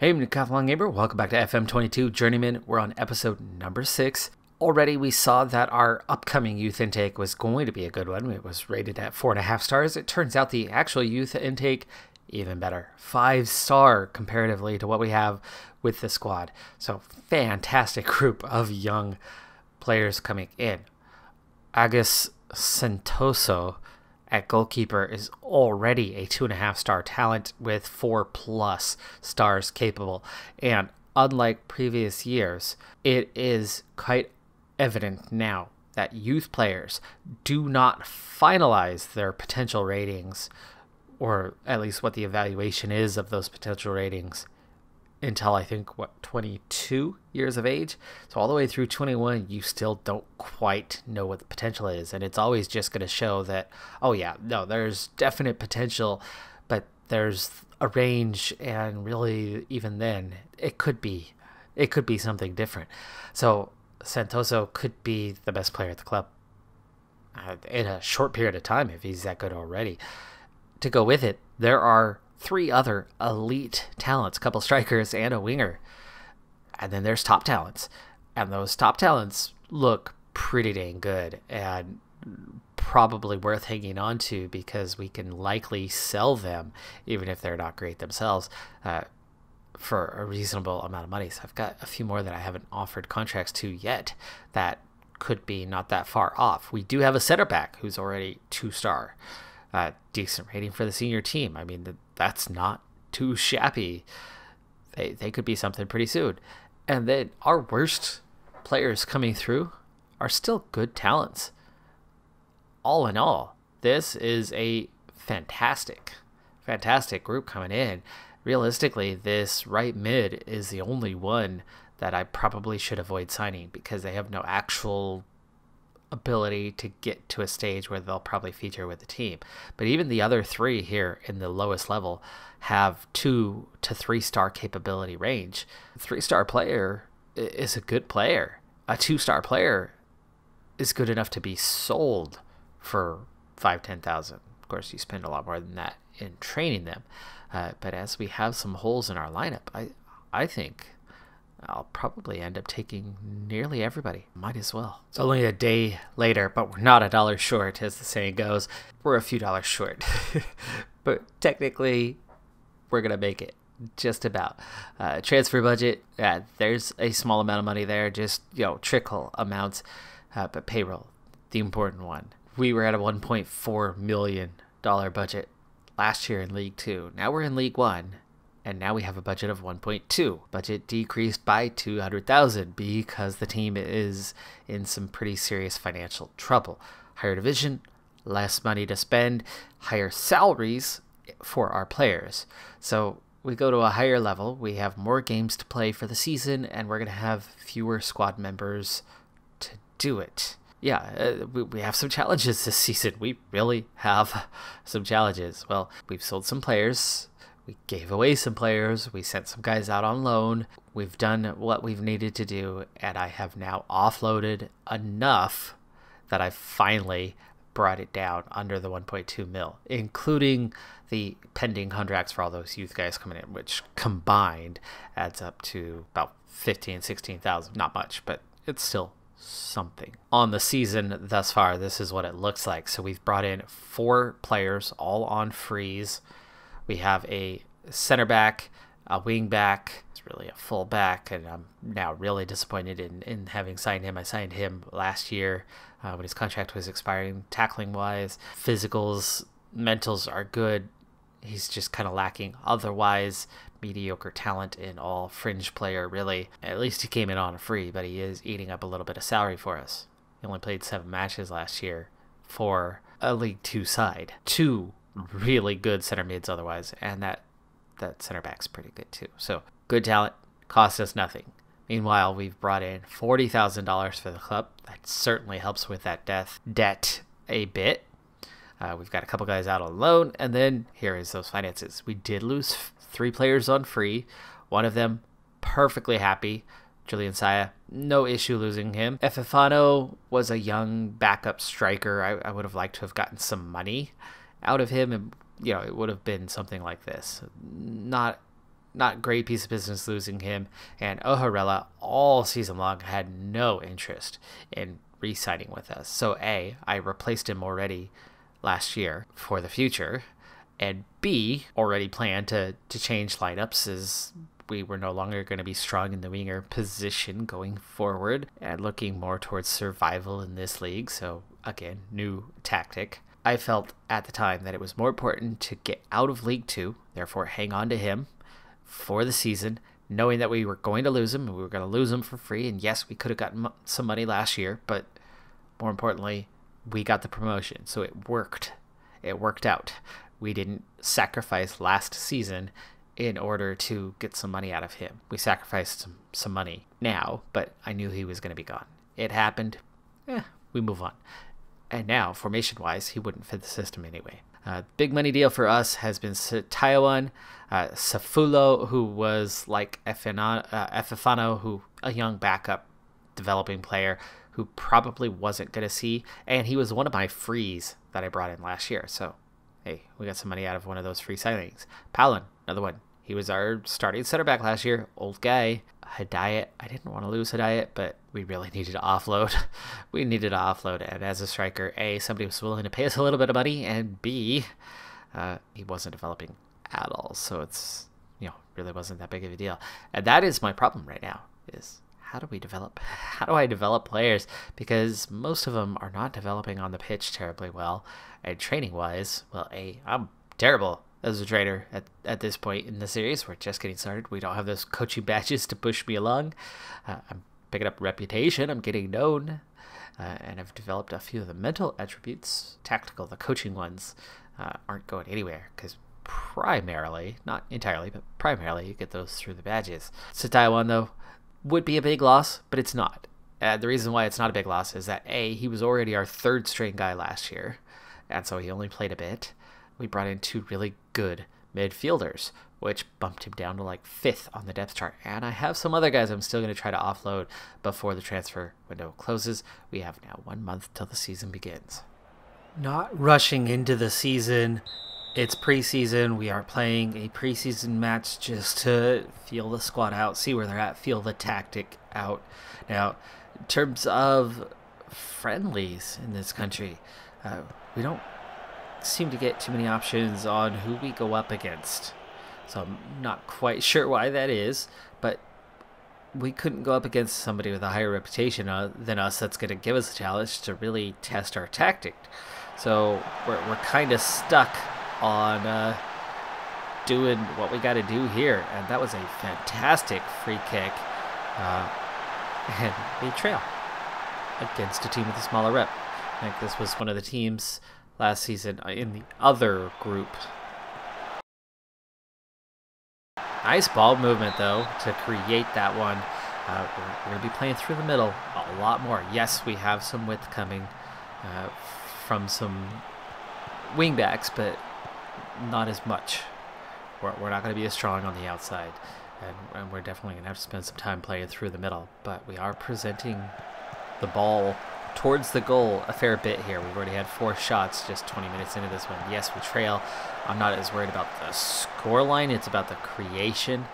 Hey, I'm Decathlon Gamer. Welcome back to FM22 Journeyman. We're on episode number 6. Already we saw that our upcoming youth intake was going to be a good one. It was rated at 4.5 stars. It turns out the actual youth intake, even better. 5-star comparatively to what we have with the squad. So fantastic group of young players coming in. Agus Santoso at goalkeeper is already a 2.5-star talent with 4+ stars capable. And unlike previous years, it is quite evident now that youth players do not finalize their potential ratings, or at least what the evaluation is of those potential ratings, until I think, 22 years of age? So all the way through 21, you still don't quite know what the potential is. And it's always just going to show that, oh yeah, no, there's definite potential, but there's a range, and really even then, it could be something different. So Santoso could be the best player at the club in a short period of time if he's that good already. To go with it, there are 3 other elite talents, a couple strikers and a winger. And then there's top talents. And those top talents look pretty dang good and probably worth hanging on to, because we can likely sell them, even if they're not great themselves, for a reasonable amount of money. So I've got a few more that I haven't offered contracts to yet that could be not that far off. We do have a center back who's already 2-star. Decent rating for the senior team. I mean, that's not too shabby. They could be something pretty soon. And then our worst players coming through are still good talents. All in all, this is a fantastic group coming in. Realistically, this right mid is the only one that I probably should avoid signing, because they have no actual ability to get to a stage where they'll probably feature with the team. But even the other 3 here in the lowest level have 2 to 3-star capability range. A 3-star player is a good player. A 2-star player is good enough to be sold for 5,000-10,000. Of course, you spend a lot more than that in training them. But as we have some holes in our lineup, I think I'll probably end up taking nearly everybody. Might as well. It's only a day later, but we're not $1 short, as the saying goes. We're a few dollars short. But technically, we're going to make it. Just about. Transfer budget, there's a small amount of money there, just, trickle amounts. But payroll, the important one. We were at a $1.4 million budget last year in League 2. Now we're in League 1. And now we have a budget of 1.2. Budget decreased by 200,000 because the team is in some pretty serious financial trouble. Higher division, less money to spend, higher salaries for our players. So we go to a higher level, we have more games to play for the season, and we're going to have fewer squad members to do it. Yeah, we have some challenges this season. We really have some challenges. Well, we've sold some players. We gave away some players. We sent some guys out on loan. We've done what we've needed to do, and I have now offloaded enough that I finally brought it down under the 1.2 mil, including the pending contracts for all those youth guys coming in, which combined adds up to about 15,000, 16,000. Not much, but it's still something. On the season thus far, this is what it looks like. So we've brought in 4 players, all on freeze. We have a center back, a wing back. It's really a full back, and I'm now really disappointed in having signed him. I signed him last year when his contract was expiring. Tackling-wise, physicals, mentals are good. He's just kind of lacking. Otherwise, mediocre talent in all. Fringe player, really. At least he came in on a free, but he is eating up a little bit of salary for us. He only played 7 matches last year for a League 2 side. 2 really good center mids otherwise, and that center back's pretty good too. So good talent, cost us nothing. Meanwhile, we've brought in $40,000 for the club. That certainly helps with that debt a bit. We've got a couple guys out on loan, and then here is those finances. We did lose 3 players on free. One of them perfectly happy. Julian Saya, no issue losing him. Efefano was a young backup striker. I would have liked to have gotten some money out of him, and it would have been something like this. Not not great piece of business losing him. And Oharela all season long had no interest in re-signing with us. So A, I replaced him already last year for the future, and B, already planned to change lineups as we were no longer going to be strong in the winger position going forward and looking more towards survival in this league. So again, new tactic. I felt at the time that it was more important to get out of League 2, therefore hang on to him for the season, knowing that we were going to lose him, and we were going to lose him for free. And yes, we could have gotten some money last year, but more importantly, we got the promotion. So it worked. It worked out. We didn't sacrifice last season in order to get some money out of him. We sacrificed some money now, but I knew he was going to be gone. It happened. We move on. And now, formation-wise, he wouldn't fit the system anyway. Big money deal for us has been Taiwan, Safulo, who was like Efefano, who a young backup developing player who probably wasn't going to see. And he was one of my frees that I brought in last year. So, hey, we got some money out of one of those free signings. Palin, another one. He was our starting center back last year. Old guy. Hidayat. I didn't want to lose Hidayat, but we really needed to offload. We needed to offload. And as a striker, A, somebody was willing to pay us a little bit of money, and B, he wasn't developing at all. So it's, really wasn't that big of a deal. And that is my problem right now, is how do I develop players? Because most of them are not developing on the pitch terribly well. And training-wise, well, A, I'm terrible as a trainer at this point in the series. We're just getting started. We don't have those coaching badges to push me along. I'm picking up reputation. I'm getting known. And I've developed a few of the mental attributes. Tactical, the coaching ones, aren't going anywhere because primarily, not entirely, but primarily you get those through the badges. So Taiwan, though, would be a big loss, but it's not. The reason why it's not a big loss is that A, he was already our third string guy last year, and so he only played a bit. We brought in two really good midfielders, which bumped him down to like 5th on the depth chart. And I have some other guys I'm still going to try to offload before the transfer window closes. We have now 1 month till the season begins. Not rushing into the season. It's preseason. We are playing a preseason match just to feel the squad out, see where they're at, feel the tactic out. Now, in terms of friendlies in this country, we don't seem to get too many options on who we go up against. So I'm not quite sure why that is, but we couldn't go up against somebody with a higher reputation than us that's going to give us a challenge to really test our tactic. So we're kind of stuck on doing what we got to do here. And that was a fantastic free kick. And a trail against a team with a smaller rep. I think this was one of the teams last season in the other group. Nice ball movement, though, to create that one. We're going to be playing through the middle a lot more. Yes, we have some width coming from some wingbacks, but not as much. We're not going to be as strong on the outside, and we're definitely going to have to spend some time playing through the middle. But we are presenting the ball towards the goal a fair bit here. We've already had 4 shots just 20 minutes into this one. Yes, we trail. I'm not as worried about the scoreline. It's about the creation.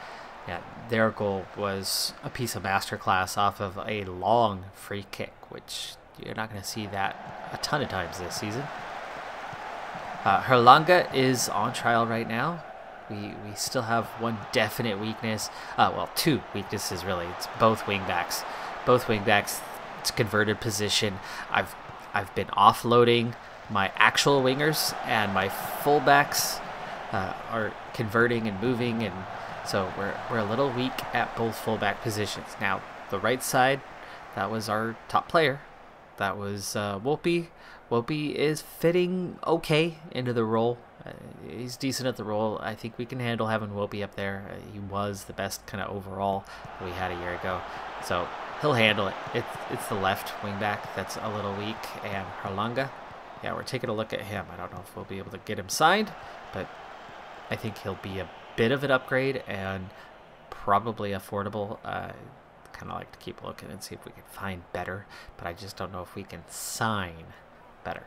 Yeah, their goal was a piece of masterclass off of a long free kick, which you're not going to see that a ton of times this season. Herlanga is on trial right now. We still have one definite weakness. Well, 2 weaknesses, really. It's both wingbacks. Both wingbacks. It's converted position. I've been offloading my actual wingers, and my fullbacks are converting and moving, and so we're a little weak at both fullback positions. Now the right side, that was our top player. That was Wolpe. Wolpe is fitting okay into the role. He's decent at the role. I think we can handle having Wolpe up there. He was the best kind of overall that we had a year ago, so he'll handle it. It's the left wing back that's a little weak, and Harlanga, yeah, we're taking a look at him. I don't know if we'll be able to get him signed, but I think he'll be a bit of an upgrade and probably affordable. Kind of like to keep looking and see if we can find better, but I just don't know if we can sign better.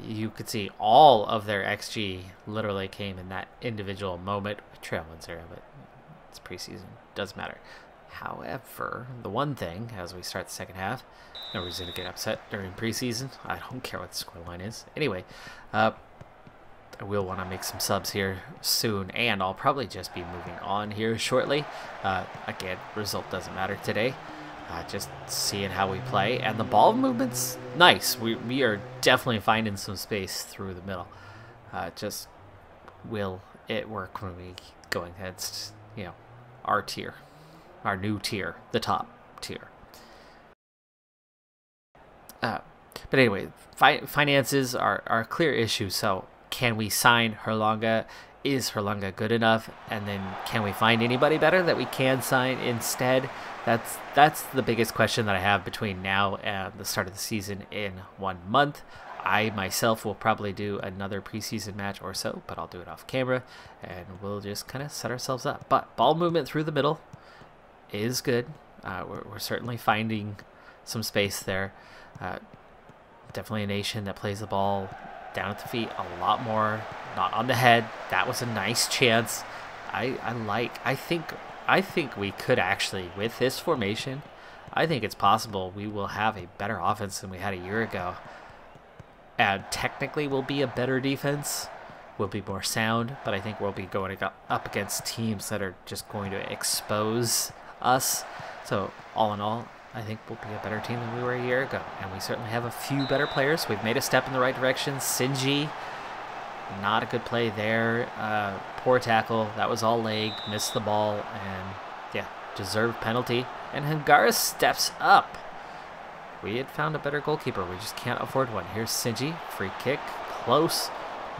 You could see all of their XG literally came in that individual moment. We trail 1-0, but it's preseason. Doesn't matter. However, the one thing, as we start the second half, no reason to get upset during preseason. I don't care what the scoreline is. Anyway, I will want to make some subs here soon, and I'll probably just be moving on here shortly. Again, result doesn't matter today. Just seeing how we play, and the ball movement's nice. We are definitely finding some space through the middle. Just will it work when we go against, you know, our tier, our new tier, the top tier. But anyway, finances are a clear issue. So can we sign Hurlanga? Is Hurlanga good enough? And then can we find anybody better that we can sign instead? That's the biggest question that I have between now and the start of the season in 1 month. I myself will probably do another preseason match or so, but I'll do it off camera, and we'll just kind of set ourselves up. But ball movement through the middle is good. We're certainly finding some space there. Definitely a nation that plays the ball down at the feet a lot more, not on the head. That was a nice chance. I think we could actually, with this formation, I think it's possible we will have a better offense than we had a year ago. And technically we'll be a better defense. We'll be more sound, but I think we'll be going up against teams that are just going to expose us. So all in all, I think we'll be a better team than we were a year ago. And we certainly have a few better players. We've made a step in the right direction. Sinji, not a good play there. Poor tackle. That was all leg. Missed the ball. And, yeah, deserved penalty. And Hungara steps up. We had found a better goalkeeper. We just can't afford one. Here's Sinji. Free kick. Close.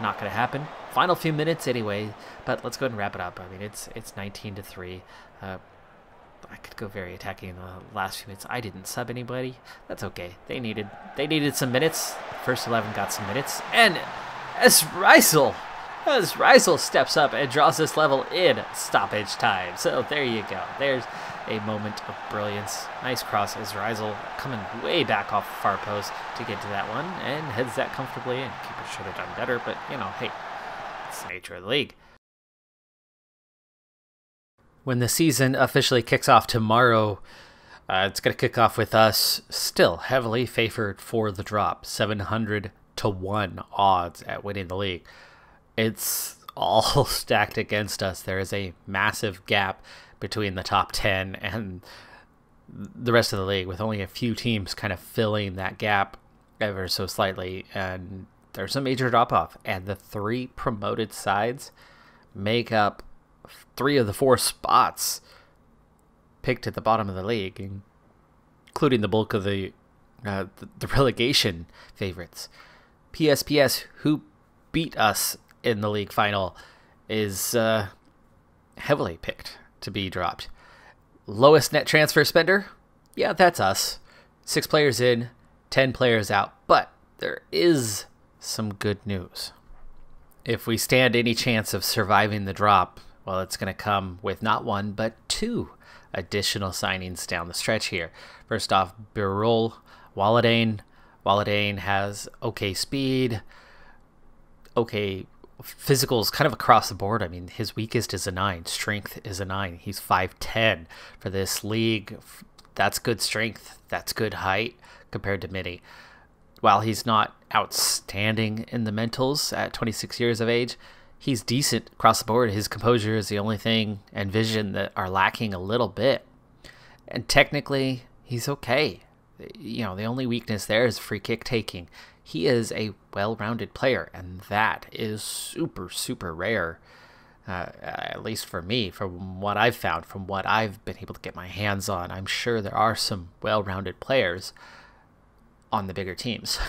Not going to happen. Final few minutes anyway. But let's go ahead and wrap it up. I mean, it's 19-3. I could go very attacking in the last few minutes. I didn't sub anybody. That's okay. They needed some minutes. First 11 got some minutes. And as Reisel steps up and draws this level in stoppage time. So there you go. There's a moment of brilliance. Nice cross as Reisel coming way back off the far post to get to that one and heads that comfortably in. Keeper should have done better, but you know, hey, it's the nature of the league. When the season officially kicks off tomorrow, it's going to kick off with us still heavily favored for the drop. 700-1 odds at winning the league. It's all stacked against us. There is a massive gap between the top 10 and the rest of the league, with only a few teams kind of filling that gap ever so slightly. And there's a major drop-off. And the 3 promoted sides make up 3 of the 4 spots picked at the bottom of the league, including the bulk of the relegation favorites. PSPS, who beat us in the league final, is heavily picked to be dropped. Lowest net transfer spender? Yeah, that's us. 6 players in, 10 players out. But there is some good news. If we stand any chance of surviving the drop, well, it's going to come with not 1, but 2 additional signings down the stretch here. First off, Birol Waladane. Waladane has okay speed, okay physicals kind of across the board. I mean, his weakest is a 9. Strength is a 9. He's 5'10" for this league. That's good strength. That's good height compared to Mini. While he's not outstanding in the mentals at 26 years of age, he's decent across the board. His composure is the only thing, and vision, that are lacking a little bit. And technically, he's okay. You know, the only weakness there is free kick taking. He is a well-rounded player, and that is super, super rare, at least for me, from what I've found, from what I've been able to get my hands on. I'm sure there are some well-rounded players on the bigger teams,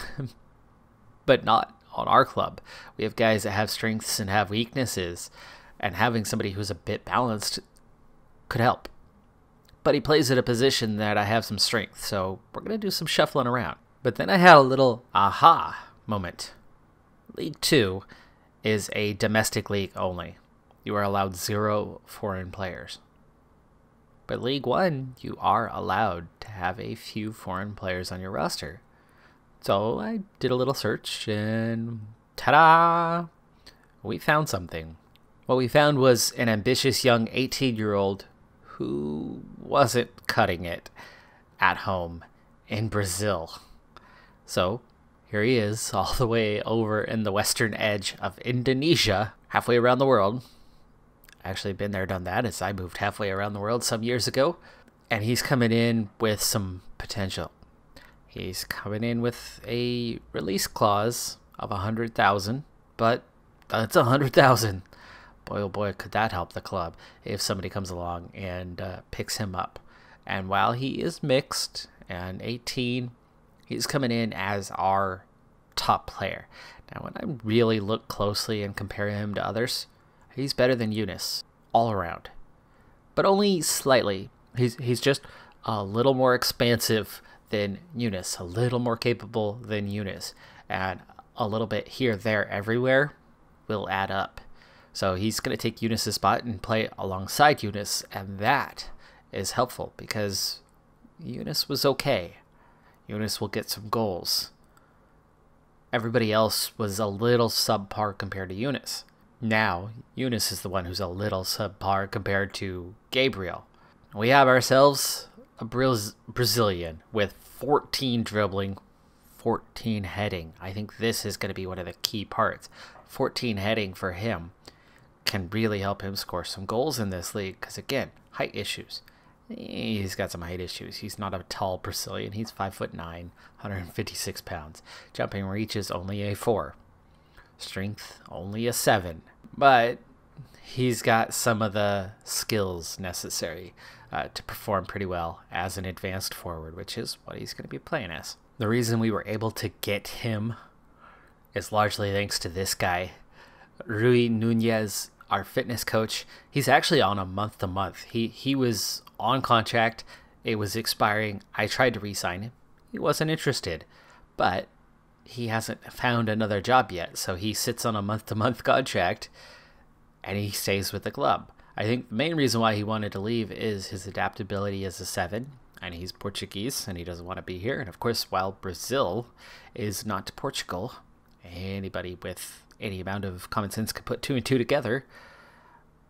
but not on our club. We have guys that have strengths and have weaknesses, and having somebody who's a bit balanced could help. But he plays at a position that I have some strength, so we're going to do some shuffling around. But then I had a little aha moment. League 2 is a domestic league only. You are allowed 0 foreign players. But League 1, you are allowed to have a few foreign players on your roster. So I did a little search and ta-da! We found something. What we found was an ambitious young 18-year-old who wasn't cutting it at home in Brazil. So here he is, all the way over in the western edge of Indonesia, halfway around the world. Actually been there, done that, as I moved halfway around the world some years ago. And he's coming in with some potential. He's coming in with a release clause of 100,000, but that's 100,000. Boy, oh boy, could that help the club if somebody comes along and picks him up. And while he is mixed and 18, he's coming in as our top player. Now, when I really look closely and compare him to others, he's better than Yunus all around, but only slightly. He's just a little more expansive than Yunus, a little more capable than Yunus, and a little bit here, there, everywhere will add up. So he's going to take Yunus' spot and play alongside Yunus, and that is helpful because Yunus was okay. Yunus will get some goals. Everybody else was a little subpar compared to Yunus. Now, Yunus is the one who's a little subpar compared to Gabriel. We have ourselves a Brazilian with 14 dribbling, 14 heading. I think this is going to be one of the key parts. 14 heading for him can really help him score some goals in this league because, again, height issues. He's got some height issues. He's not a tall Brazilian. He's 5'9", 156 pounds. Jumping reach is only a 4. Strength, only a 7. But he's got some of the skills necessary to perform pretty well as an advanced forward, which is what he's going to be playing as. The reason we were able to get him is largely thanks to this guy, Rui Nunez, our fitness coach. He's actually on a month-to-month. He was on contract. It was expiring. I tried to re-sign him. He wasn't interested, but he hasn't found another job yet, so he sits on a month-to-month contract, and he stays with the club. I think the main reason why he wanted to leave is his adaptability as a 7, and he's Portuguese, and he doesn't want to be here. And of course, while Brazil is not Portugal, anybody with any amount of common sense could put 2 and 2 together.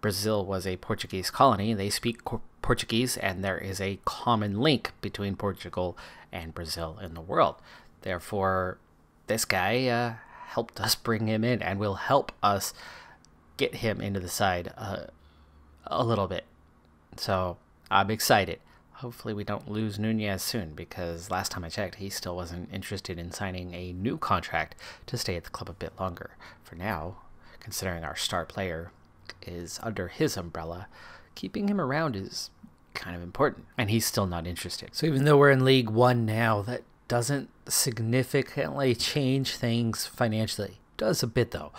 Brazil was a Portuguese colony. They speak Portuguese, and there is a common link between Portugal and Brazil in the world. Therefore, this guy helped us bring him in and will help us get him into the side a little bit. So I'm excited. Hopefully we don't lose Nunez soon, because last time I checked, he still wasn't interested in signing a new contract to stay at the club a bit longer. For now, considering our star player is under his umbrella, keeping him around is kind of important, and he's still not interested. So even though we're in League One now, that doesn't significantly change things financially. Does a bit though.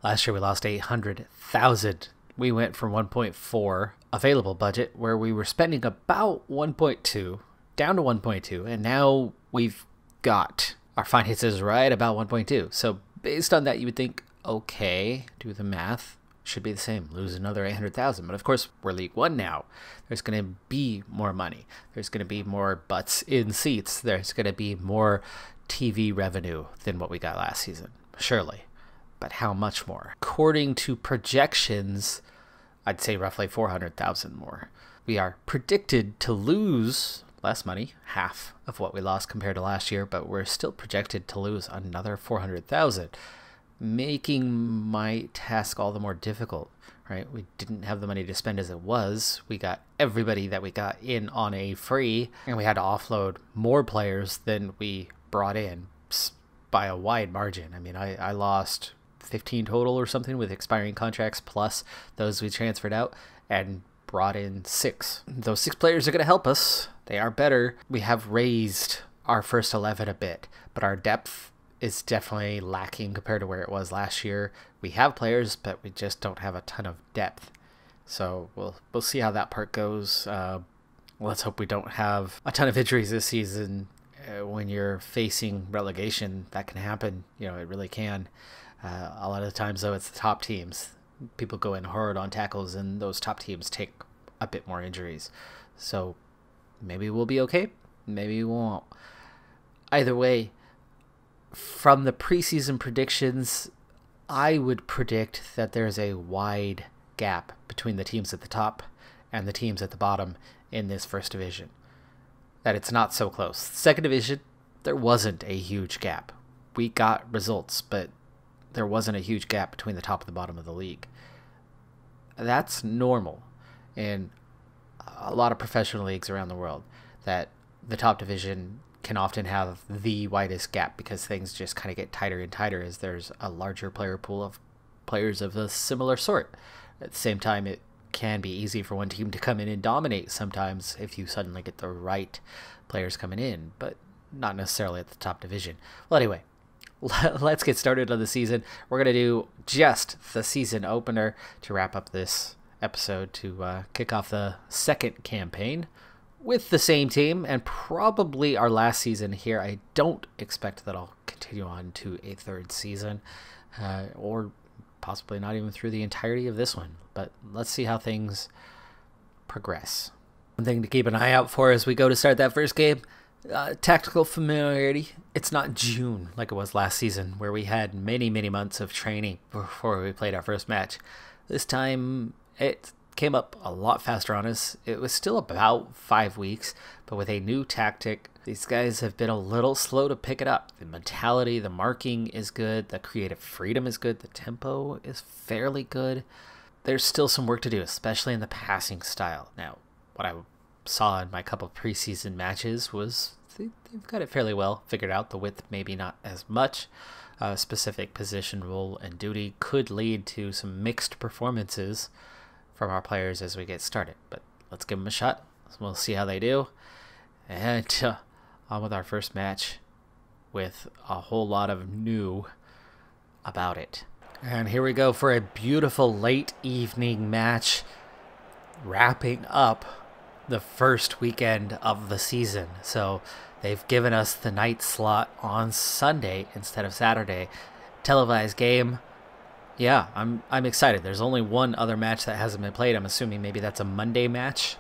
Last year we lost 800,000. We went from 1.4 available budget, where we were spending about 1.2, down to 1.2, and now we've got our finances right about 1.2. So based on that, you would think, okay, do the math, should be the same, lose another 800,000. But of course, we're League One now. There's going to be more money. There's going to be more butts in seats. There's going to be more TV revenue than what we got last season, surely. But how much more? According to projections, I'd say roughly 400,000 more. We are predicted to lose less money, half of what we lost compared to last year, but we're still projected to lose another 400,000, making my task all the more difficult, right? We didn't have the money to spend as it was. We got everybody that we got in on a free, and we had to offload more players than we brought in by a wide margin. I mean, I lost 15 total or something with expiring contracts plus those we transferred out, and brought in 6. Those 6 players are going to help us. They are better. We have raised our first 11 a bit, but our depth is definitely lacking compared to where it was last year. We have players, but we just don't have a ton of depth. So we'll see how that part goes. Let's hope we don't have a ton of injuries this season. When you're facing relegation, that can happen. You know, it really can. A lot of the times, though, it's the top teams. People go in hard on tackles, and those top teams take a bit more injuries. So maybe we'll be okay. Maybe we won't. Either way, From the preseason predictions, I would predict that there's a wide gap between the teams at the top and the teams at the bottom in this first division. That it's not so close. Second division, there wasn't a huge gap. We got results, but there wasn't a huge gap between the top and the bottom of the league. That's normal in a lot of professional leagues around the world, that the top division can often have the widest gap because things just kind of get tighter and tighter as there's a larger player pool of players of a similar sort. At the same time, it can be easy for one team to come in and dominate sometimes if you suddenly get the right players coming in, but not necessarily at the top division. Well, anyway, let's get started on the season. We're going to do just the season opener to wrap up this episode to kick off the second campaign with the same team and probably our last season here. I don't expect that I'll continue on to a third season or possibly not even through the entirety of this one, but let's see how things progress. One thing to keep an eye out for as we go to start that first game, tactical familiarity. It's not June like it was last season where we had many months of training before we played our first match. This time it came up a lot faster on us. It was still about 5 weeks, but with a new tactic, these guys have been a little slow to pick it up. The mentality, the marking is good, the creative freedom is good, the tempo is fairly good. There's still some work to do, especially in the passing style. Now, what I saw in my couple of preseason matches was they've got it fairly well figured out. The width maybe not as much. Specific position, role, and duty could lead to some mixed performances from our players as we get started, but let's give them a shot. We'll see how they do. And on with our first match with a whole lot of new about it. And here we go for a beautiful late evening match, wrapping up the first weekend of the season. So they've given us the night slot on Sunday instead of Saturday. Televised game. Yeah, I'm excited. There's only one other match that hasn't been played. I'm assuming maybe that's a Monday match.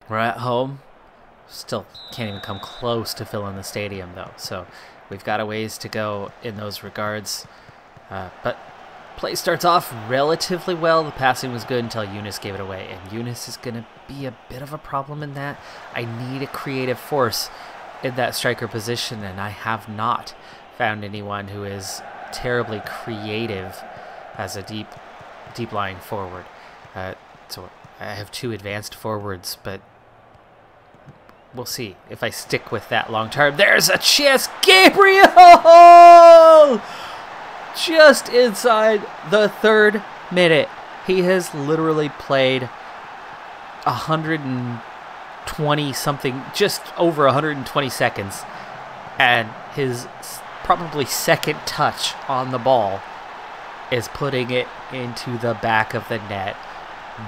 We're at home. Still can't even come close to filling the stadium, though. So we've got a ways to go in those regards. But play starts off relatively well. The passing was good until Eunice gave it away. And Eunice is going to be a bit of a problem in that. I need a creative force in that striker position, and I have not found anyone who is terribly creative as a deep lying forward. So I have two advanced forwards, but we'll see if I stick with that long term. There's a chance. Gabriel! Just inside the 3rd minute. He has literally played 120 something, just over 120 seconds, and his probably second touch on the ball is putting it into the back of the net.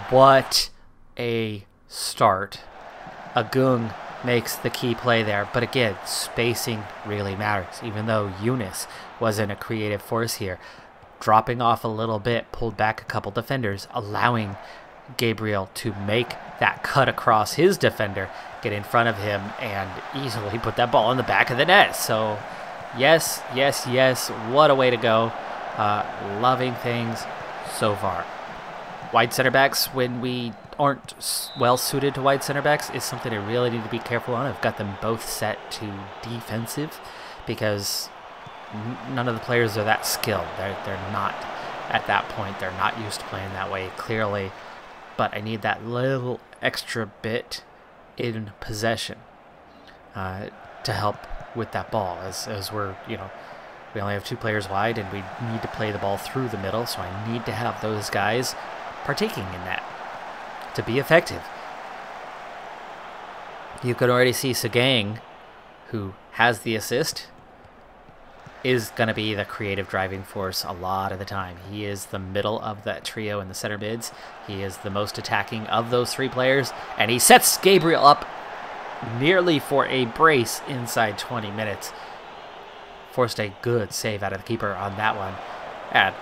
What a start. Agung makes the key play there, but again, spacing really matters. Even though Eunice wasn't a creative force here, dropping off a little bit, pulled back a couple defenders, allowing Gabriel to make that cut across his defender, get in front of him, and easily put that ball in the back of the net. So yes, what a way to go. Loving things so far. Wide center backs, when we aren't well suited to wide center backs, is something I really need to be careful on. I've got them both set to defensive because none of the players are that skilled. They're not at that point. They're not used to playing that way, clearly. But I need that little extra bit in possession to help with that ball as we're, we only have 2 players wide and we need to play the ball through the middle, so I need to have those guys partaking in that to be effective. You can already see Sagang, who has the assist, is going to be the creative driving force a lot of the time. He is the middle of that trio in the center mids. He is the most attacking of those 3 players, and he sets Gabriel up nearly for a brace inside 20 minutes. Forced a good save out of the keeper on that one. And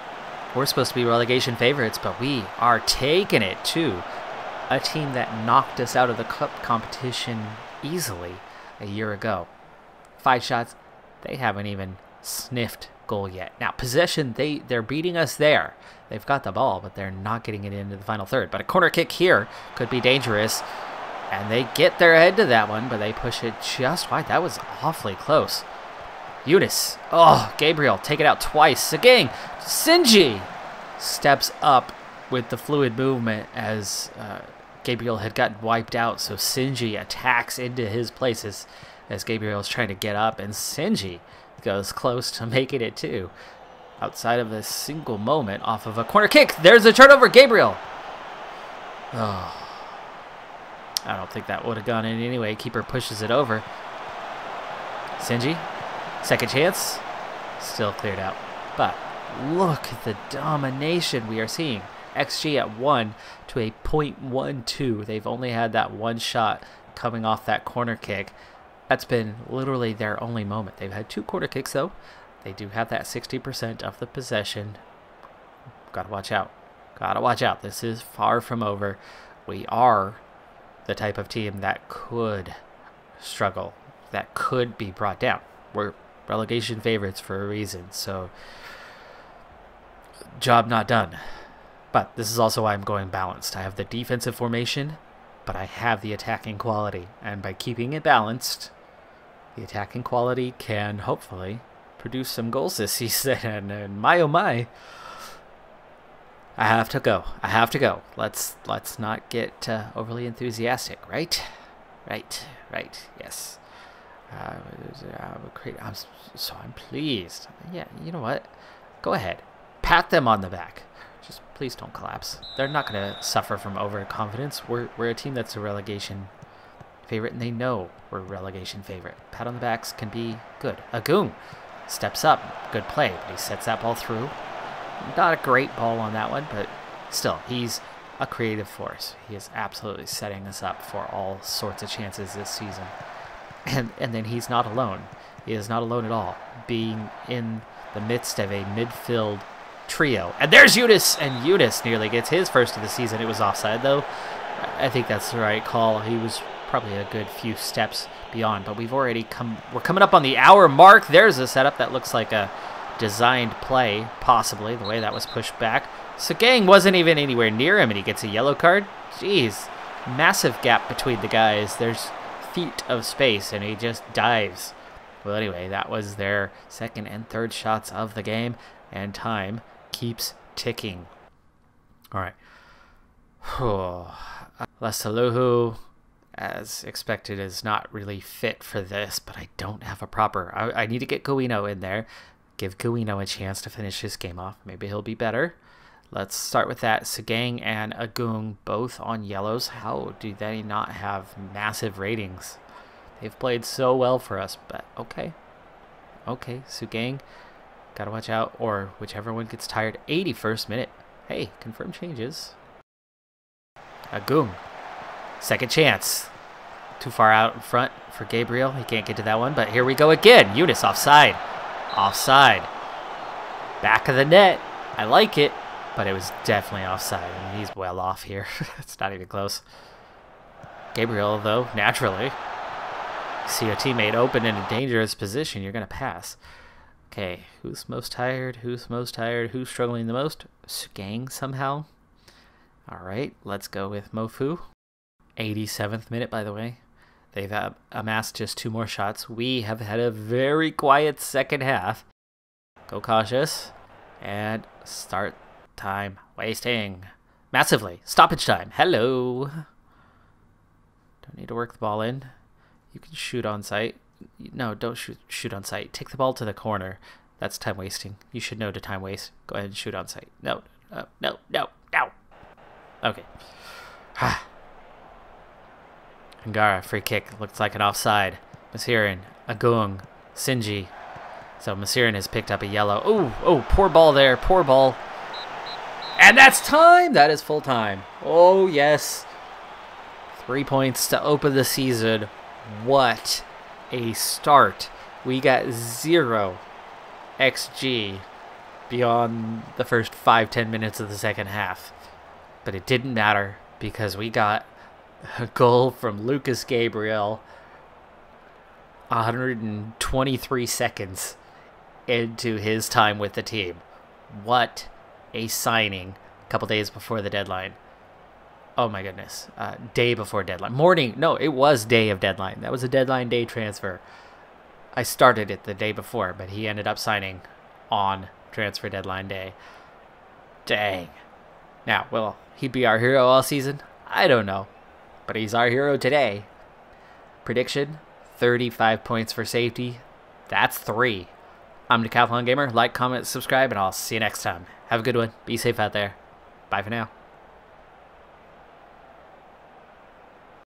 we're supposed to be relegation favorites, but we are taking it to a team that knocked us out of the cup competition easily a year ago. 5 shots, They haven't even sniffed goal yet. Now, possession, they're beating us there. They've got the ball, but they're not getting it into the final third. But a corner kick here could be dangerous. And they get their head to that one, but they push it just wide. That was awfully close. Eunice. Oh, Gabriel, take it out twice. Again, Sinji steps up with the fluid movement as Gabriel had gotten wiped out. So Sinji attacks into his places as Gabriel is trying to get up. And Sinji goes close to making it too. Outside of a single moment off of a corner kick. There's a turnover, Gabriel. Oh. I don't think that would have gone in anyway. Keeper pushes it over. Sinji, second chance, still cleared out. But look at the domination we are seeing. XG at 1 to a 0.12. They've only had that one shot coming off that corner kick. That's been literally their only moment. They've had 2 corner kicks though. They do have that 60% of the possession. Gotta watch out. Gotta watch out. This is far from over. We are the type of team that could struggle, that could be brought down. We're relegation favorites for a reason, so job not done. But this is also why I'm going balanced. I have the defensive formation, but I have the attacking quality. And by keeping it balanced, the attacking quality can hopefully produce some goals this season. And my oh my, I have to go. I have to go. Let's not get overly enthusiastic, right? Right. Yes. I'm pleased. Yeah, you know what? Go ahead. Pat them on the back. Just please don't collapse. They're not going to suffer from overconfidence. We're a team that's a relegation favorite, and they know we're a relegation favorite. Pat on the backs can be good. Agung steps up. Good play, but he sets that ball through. Not a great ball on that one, but still, he's a creative force. He is absolutely setting us up for all sorts of chances this season. And then he's not alone. He is not alone at all, being in the midst of a midfield trio. And there's Eunice, and Eunice nearly gets his first of the season. It was offside, though. I think that's the right call. He was probably a good few steps beyond, but we're coming up on the hour mark. There's a setup that looks like a designed play, possibly, the way that was pushed back. Sagang wasn't even anywhere near him, and he gets a yellow card. Jeez, massive gap between the guys. There's feet of space, and he just dives. Well, anyway, that was their second and third shots of the game, and time keeps ticking. All right. Lesaluhu, as expected, is not really fit for this, but I don't have a proper... I need to get Guino in there. Give Guino a chance to finish his game off. Maybe he'll be better. Let's start with that. Sagang and Agung both on yellows. How do they not have massive ratings? They've played so well for us, but okay. Okay, Sagang, gotta watch out, or whichever one gets tired. 81st minute. Hey, confirm changes. Agung, second chance. Too far out in front for Gabriel. He can't get to that one, but here we go again. Eunice offside. Offside. Back of the net. I like it, but it was definitely offside. I mean, he's well off here. It's not even close. Gabriel, though, naturally. See a teammate open in a dangerous position, you're going to pass. Okay, who's most tired? Who's most tired? Who's struggling the most? Gang somehow. All right, let's go with Mofu. 87th minute, by the way. They've amassed just 2 more shots. We have had a very quiet second half. Go cautious. And start time wasting. Massively. Stoppage time. Hello. Don't need to work the ball in. You can shoot on sight. No, don't shoot on sight. Take the ball to the corner. That's time wasting. You should know to time waste. Go ahead and shoot on sight. No. Okay. Angara, free kick. Looks like an offside. Masirin, Agung, Sinji. So Masirin has picked up a yellow. Oh, poor ball there. Poor ball. And that's time. That is full time. Oh, yes. 3 points to open the season. What a start. We got 0 XG beyond the first 5-10 minutes of the second half. But it didn't matter because we got a goal from Lucas Gabriel 123 seconds into his time with the team. What a signing a couple days before the deadline. Oh my goodness. Day before deadline. Morning. No, it was day of deadline. That was a deadline day transfer. I started it the day before, but he ended up signing on transfer deadline day. Dang. Now, will he be our hero all season? I don't know. But he's our hero today. Prediction, 35 points for safety. That's 3. I'm Decathlon Gamer. Like, comment, subscribe, and I'll see you next time. Have a good one. Be safe out there. Bye for now.